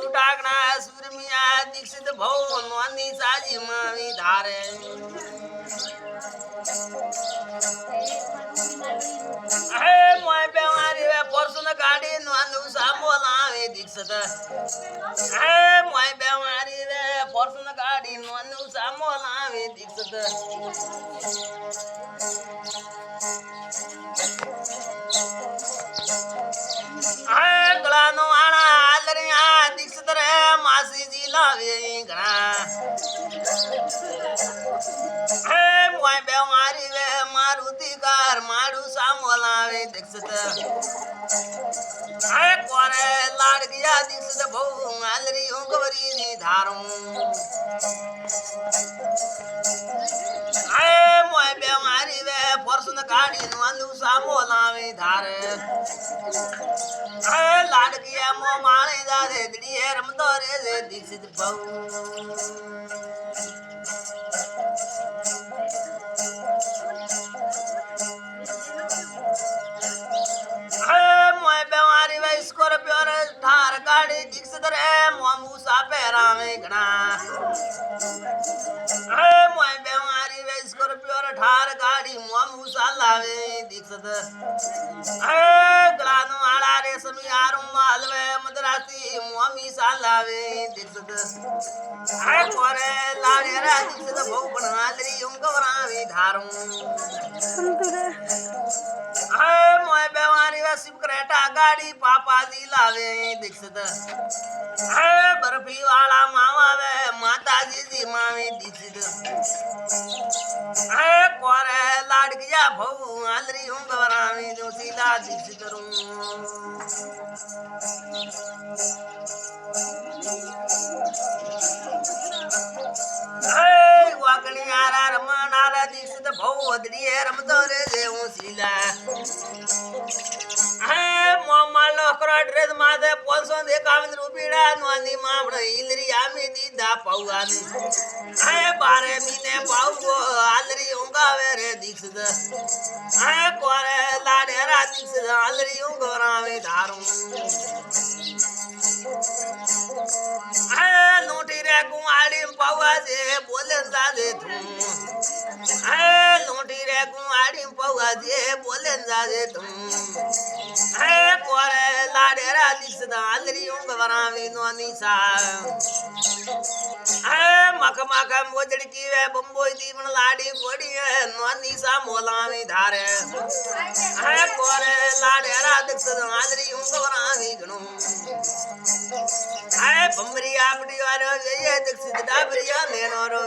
उठाकना सूरमिया दीक्षित भौ नोनी साजी मावी धारे मोय बेवारी वे परसुन गाड़ी नोनु सामोलावे दीक्षित मोय बेवारी वे परसुन गाड़ी नोनु सामोलावे दीक्षित गलानो आना आलरिया दीक्षित रे मासी जी लावे गणा मोय बेवारी वे मारुति कार मारू सामोलावे दीक्षित कोरे लाड गया दीक्षित बहु आलरी गवरी नी धारू मोय बेवारी वे परसुन गाड़ी नोंदू सामोलावे धारे लाड गया मो माने जादे दिए रमतो रे दीक्षित बहु मोय बेवारी वे स्कॉर्पियो रे ठार गाड़ी दीक्षित रे मोमूसा पेरावे गणा मोय बेवारी वे स्कॉर्पियो रे ठार गाड़ी मोमूसा लावे दीक्षित गलानो आड़ा रे समियारू मालवे मदरासी मोमी सा लावे दीक्षित कोरे लाड़े रा दीक्षित भौ बनालरी उंगवरावे धारू मोय बेवारी वे सिपकरेटा गाड़ी पापा जी लावे दीक्षित बर्फी वाला मामा वे माता जी मावे दीक्षित कोरे लाड गया भौ आलरी उंगवरावे जो सीला दीक्षित रू वाकड़ी आरा रमन आरा दीक्षित भौ अदरिये रमतो रे देऊ सीला मोमाल लोकरा ड्रेस माथे 551 रुपीडा नोनी मामण इलरी आमी दीदा पाउआनी बारे मीने पाउगो आलरी उंगावे रे दीक्षित कोरे लाडे रा दीक्षित आलरी उंगरावे धारू लोटी रे गुआड़ी पावा जे बोले जादे तू लोटी रे गुआड़ी पावा जे बोले जादे तू कोरे लाडे रा दीक्षित आलरी उंगरावे नोनी सा मक मक मोजड़ी की वे बम्बोई दीवन लाडी गोड़ी नोनी सा मोलावी धारे कोरे लाडे रा दीक्षित आलरी उंगरावे गणो बम्बरी आपड़ी वारो ये दीक्षित डाबरिया लेनो रो